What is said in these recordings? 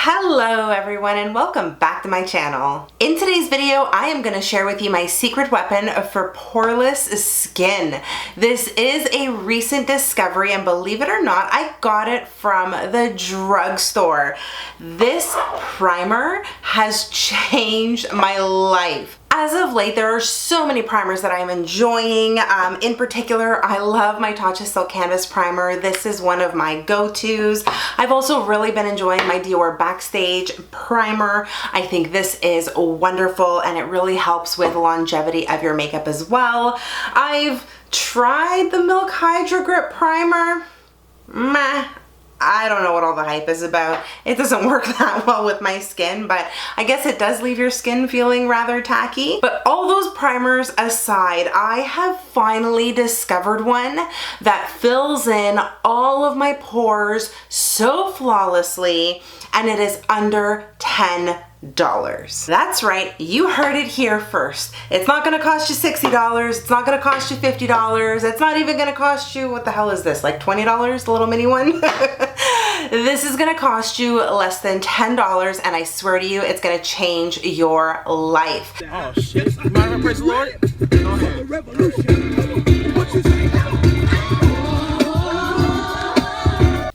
Hello everyone and welcome back to my channel. In today's video, I am going to share with you my secret weapon for poreless skin. This is a recent discovery and believe it or not, I got it from the drugstore. This primer has changed my life. As of late, there are so many primers that I'm enjoying. In particular, I love my Tatcha Silk Canvas Primer. This is one of my go-tos. I've also really been enjoying my Dior Backstage Primer. I think this is wonderful and it really helps with longevity of your makeup as well. I've tried the Milk Hydra Grip Primer. Meh. I don't know what all the hype is about. It doesn't work that well with my skin, but I guess it does leave your skin feeling rather tacky. But all those primers aside, I have finally discovered one that fills in all of my pores so flawlessly, and it is under $10. That's right, you heard it here first. It's not gonna cost you $60, it's not gonna cost you $50, it's not even gonna cost you, what the hell is this, like $20, the little mini one? This is gonna cost you less than $10, and I swear to you, it's gonna change your life. Oh shit, you mind if I praise the Lord? Go ahead.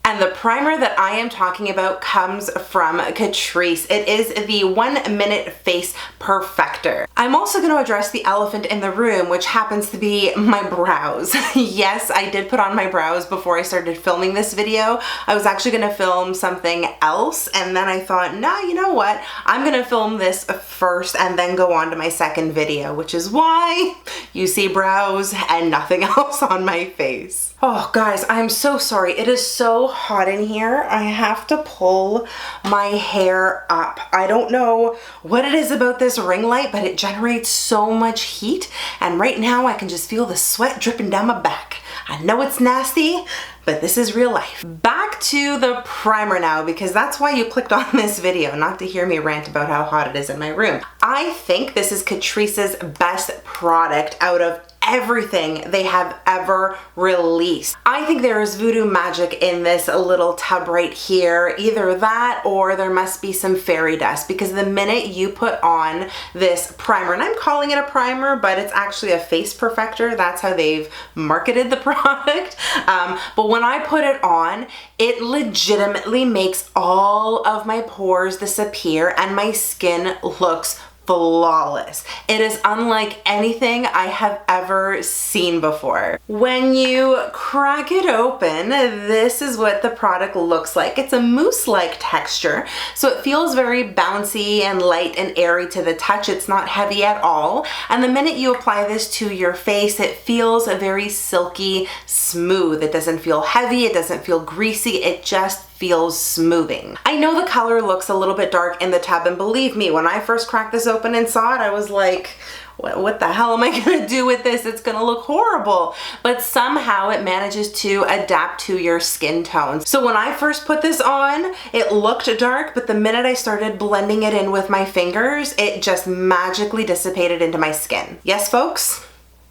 And the primer that I am talking about comes from Catrice. It is the 1 Minute Face Perfector. I'm also going to address the elephant in the room, which happens to be my brows. Yes, I did put on my brows before I started filming this video. I was actually going to film something else, and then I thought, nah, you know what? I'm going to film this first and then go on to my second video, which is why you see brows and nothing else on my face. Oh guys, I'm so sorry. It is so hot in here. I have to pull my hair up. I don't know what it is about this ring light, but it generates so much heat. And right now I can just feel the sweat dripping down my back. I know it's nasty, but this is real life. Back to the primer now, because that's why you clicked on this video, not to hear me rant about how hot it is in my room. I think this is Catrice's best product out of everything they have ever released. I think there is voodoo magic in this little tub right here. Either that or there must be some fairy dust, because the minute you put on this primer, and I'm calling it a primer, but it's actually a face perfector. That's how they've marketed the product. But when I put it on, it legitimately makes all of my pores disappear and my skin looks flawless. It is unlike anything I have ever seen before. When you crack it open, this is what the product looks like. It's a mousse-like texture, so it feels very bouncy and light and airy to the touch. It's not heavy at all. And the minute you apply this to your face, it feels very silky smooth. It doesn't feel heavy, it doesn't feel greasy, it just feels smoothing. I know the color looks a little bit dark in the tub, and believe me, when I first cracked this open and saw it, I was like, what the hell am I gonna do with this? It's gonna look horrible. But somehow it manages to adapt to your skin tones. So when I first put this on, it looked dark, but the minute I started blending it in with my fingers, it just magically dissipated into my skin. Yes, folks?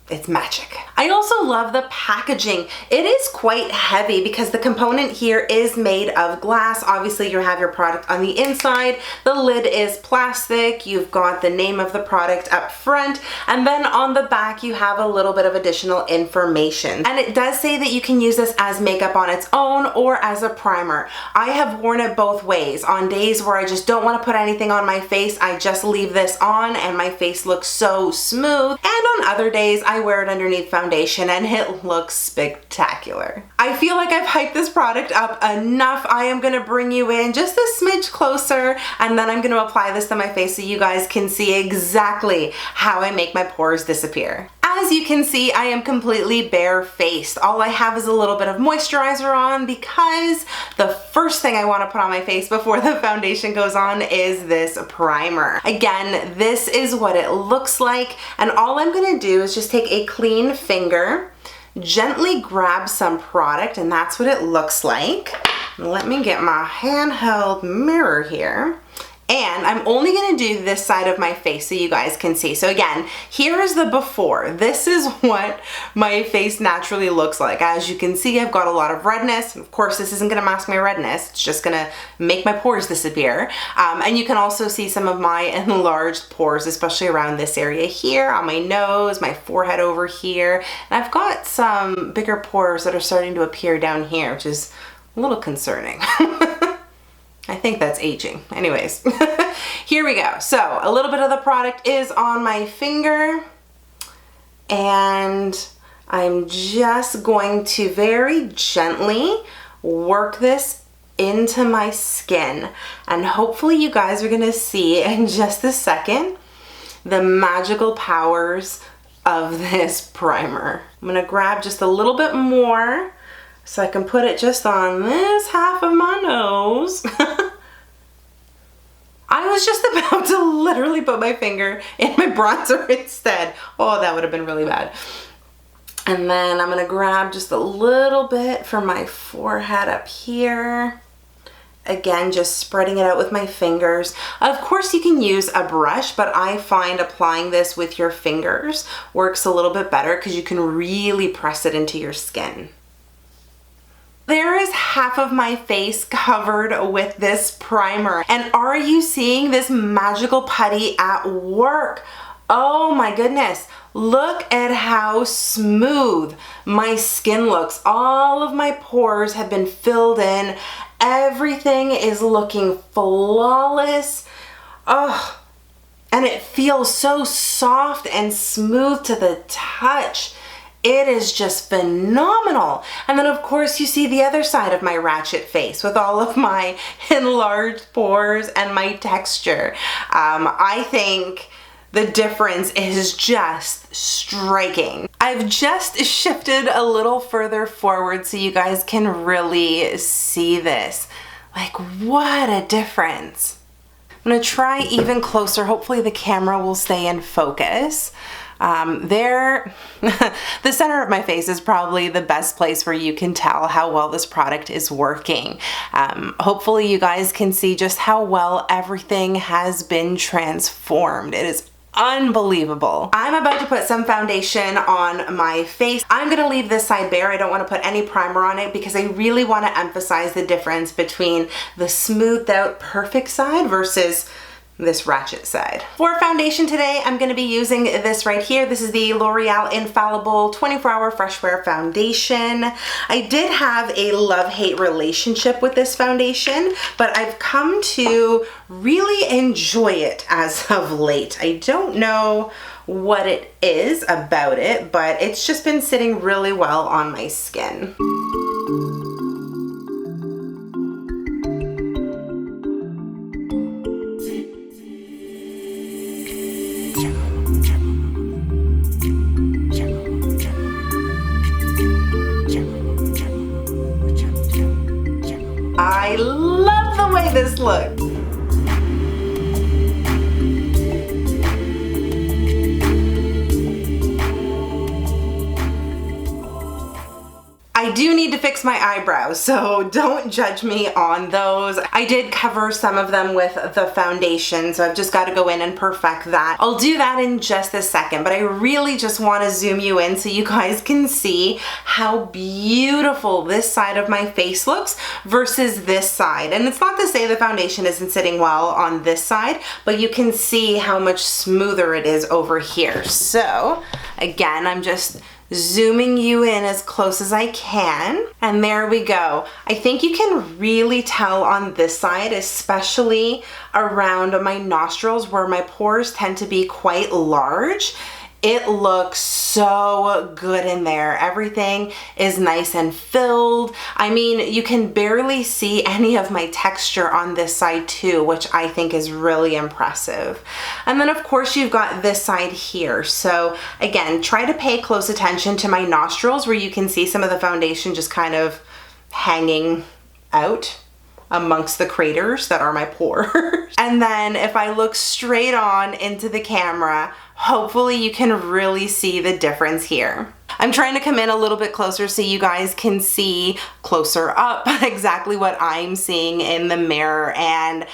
It's magic. I also love the packaging. It is quite heavy because the component here is made of glass. Obviously you have your product on the inside. The lid is plastic. You've got the name of the product up front. And then on the back you have a little bit of additional information. And it does say that you can use this as makeup on its own or as a primer. I have worn it both ways. On days where I just don't want to put anything on my face, I just leave this on and my face looks so smooth. And on other days, I wear it underneath foundation and it looks spectacular. I feel like I've hyped this product up enough. I am gonna bring you in just a smidge closer, and then I'm gonna apply this to my face so you guys can see exactly how I make my pores disappear. As you can see, I am completely bare-faced. All I have is a little bit of moisturizer on because the first thing I want to put on my face before the foundation goes on is this primer. Again, this is what it looks like, and all I'm going to do is just take a clean finger, gently grab some product, and that's what it looks like. Let me get my handheld mirror here. And I'm only gonna do this side of my face so you guys can see. So again, here is the before. This is what my face naturally looks like. As you can see, I've got a lot of redness. Of course, this isn't gonna mask my redness. It's just gonna make my pores disappear. And you can also see some of my enlarged pores, especially around this area here, on my nose, my forehead over here. And I've got some bigger pores that are starting to appear down here, which is a little concerning. I think that's aging. Anyways, here we go. So a little bit of the product is on my finger, and I'm just going to very gently work this into my skin. And hopefully you guys are gonna see in just a second the magical powers of this primer. I'm gonna grab just a little bit more so I can put it just on this half of my nose. I was just about to literally put my finger in my bronzer instead. Oh, that would have been really bad. And then I'm gonna grab just a little bit from my forehead up here. Again, just spreading it out with my fingers. Of course, you can use a brush, but I find applying this with your fingers works a little bit better because you can really press it into your skin. There is half of my face covered with this primer. And are you seeing this magical putty at work? Oh my goodness. Look at how smooth my skin looks. All of my pores have been filled in. Everything is looking flawless. Oh, and it feels so soft and smooth to the touch. It is just phenomenal. And then of course you see the other side of my ratchet face with all of my enlarged pores and my texture. I think the difference is just striking. I've just shifted a little further forward so you guys can really see this. Like, what a difference. I'm gonna try even closer. Hopefully the camera will stay in focus. The center of my face is probably the best place where you can tell how well this product is working. Hopefully you guys can see just how well everything has been transformed. It is unbelievable. I'm about to put some foundation on my face. I'm gonna leave this side bare. I don't want to put any primer on it because I really want to emphasize the difference between the smoothed out perfect side versus this ratchet side. For foundation today, I'm going to be using this right here. This is the L'Oreal Infallible 24-Hour Fresh Wear Foundation. I did have a love-hate relationship with this foundation, but I've come to really enjoy it as of late. I don't know what it is about it, but it's just been sitting really well on my skin. I love the way this looks. I do need to fix my eyebrows, so don't judge me on those. I did cover some of them with the foundation, so I've just got to go in and perfect that. I'll do that in just a second, but I really just want to zoom you in so you guys can see how beautiful this side of my face looks versus this side. And it's not to say the foundation isn't sitting well on this side, but you can see how much smoother it is over here. So again, I'm just zooming you in as close as I can, and there we go. I think you can really tell on this side, especially around my nostrils where my pores tend to be quite large. It looks so good in there. Everything is nice and filled. I mean, you can barely see any of my texture on this side too, which I think is really impressive. And then of course you've got this side here. So again, try to pay close attention to my nostrils where you can see some of the foundation just kind of hanging out amongst the craters that are my pores. And then if I look straight on into the camera, hopefully you can really see the difference here. I'm trying to come in a little bit closer so you guys can see closer up exactly what I'm seeing in the mirror, and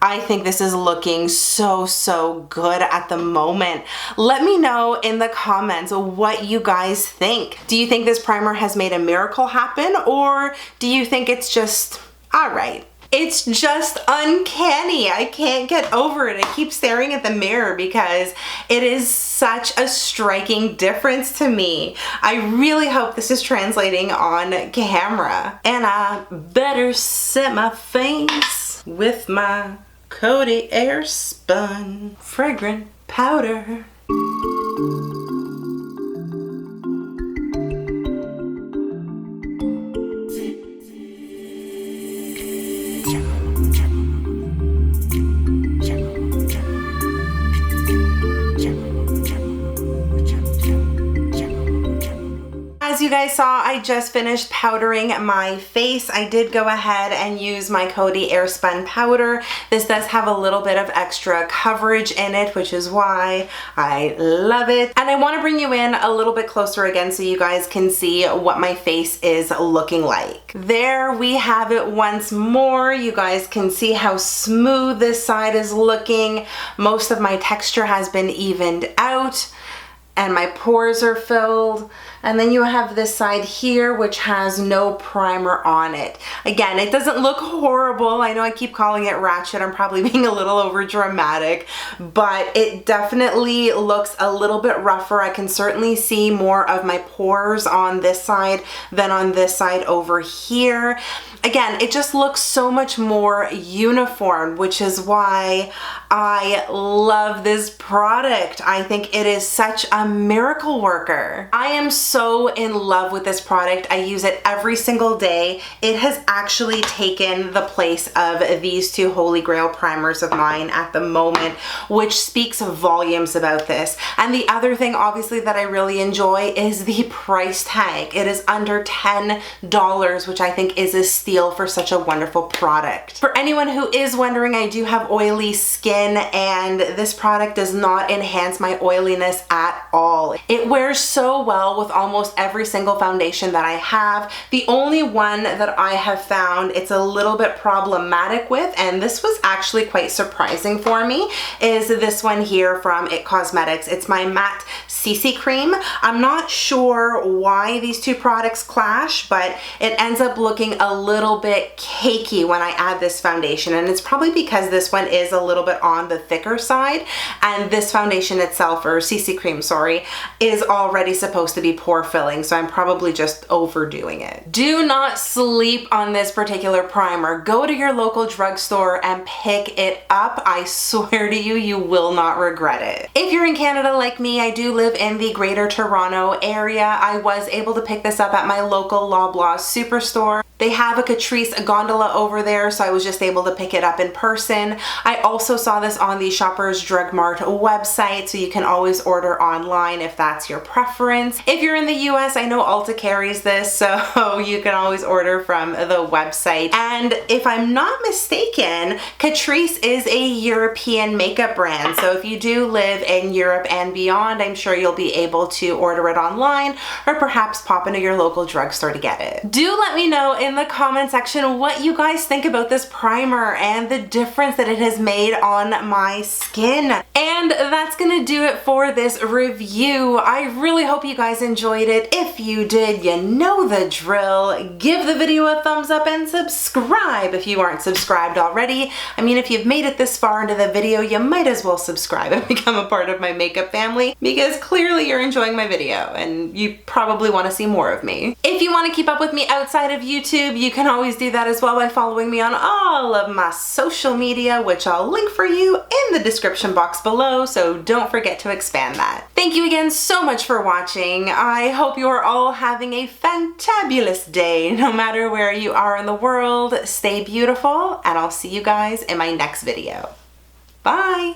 I think this is looking so good at the moment. Let me know in the comments what you guys think. Do you think this primer has made a miracle happen, or do you think it's just all right? It's just uncanny. I can't get over it. I keep staring at the mirror because it is such a striking difference to me. I really hope this is translating on camera. And I better set my face with my Coty Airspun fragrant powder. As you guys saw, I just finished powdering my face. I did go ahead and use my Coty Airspun powder. This does have a little bit of extra coverage in it, which is why I love it. And I want to bring you in a little bit closer again so you guys can see what my face is looking like. There we have it once more. You guys can see how smooth this side is looking. Most of my texture has been evened out and my pores are filled. And then you have this side here, which has no primer on it. Again, it doesn't look horrible. I know I keep calling it ratchet. I'm probably being a little over dramatic, but it definitely looks a little bit rougher. I can certainly see more of my pores on this side than on this side over here. Again, it just looks so much more uniform, which is why I love this product. I think it is such a miracle worker. I am so in love with this product. I use it every single day. It has actually taken the place of these two Holy Grail primers of mine at the moment, which speaks volumes about this. And the other thing, obviously, that I really enjoy is the price tag. It is under $10, which I think is a steal for such a wonderful product. For anyone who is wondering, I do have oily skin, and this product does not enhance my oiliness at all. It wears so well with almost every single foundation that I have. The only one that I have found it's a little bit problematic with, and this was actually quite surprising for me, is this one here from It Cosmetics. It's my matte CC cream. I'm not sure why these two products clash, but it ends up looking a little bit cakey when I add this foundation, and it's probably because this one is a little bit on the thicker side, and this foundation itself, or CC cream, sorry, is already supposed to be pore filling, so I'm probably just overdoing it. Do not sleep on this particular primer. Go to your local drugstore and pick it up. I swear to you, you will not regret it. If you're in Canada like me, I do live in the Greater Toronto area. I was able to pick this up at my local Loblaws superstore. They have a Catrice gondola over there, so I was just able to pick it up in person. I also saw this on the Shoppers Drug Mart website, so you can always order online if that's your preference. If you're in the US, I know Ulta carries this, so you can always order from the website. And if I'm not mistaken, Catrice is a European makeup brand, so if you do live in Europe and beyond, I'm sure you'll be able to order it online or perhaps pop into your local drugstore to get it. Do let me know in the comment section what you guys think about this primer and the difference that it has made on my skin. And that's gonna do it for this review. I really hope you guys enjoyed it. If you did, you know the drill. Give the video a thumbs up and subscribe if you aren't subscribed already. I mean, if you've made it this far into the video, you might as well subscribe and become a part of my makeup family, because clearly you're enjoying my video and you probably want to see more of me. If you want to keep up with me outside of YouTube, you can always do that as well by following me on all of my social media, which I'll link for you in the description box below, so don't forget to expand that. Thank you again so much for watching. I hope you are all having a fantabulous day, no matter where you are in the world. Stay beautiful, and I'll see you guys in my next video. Bye!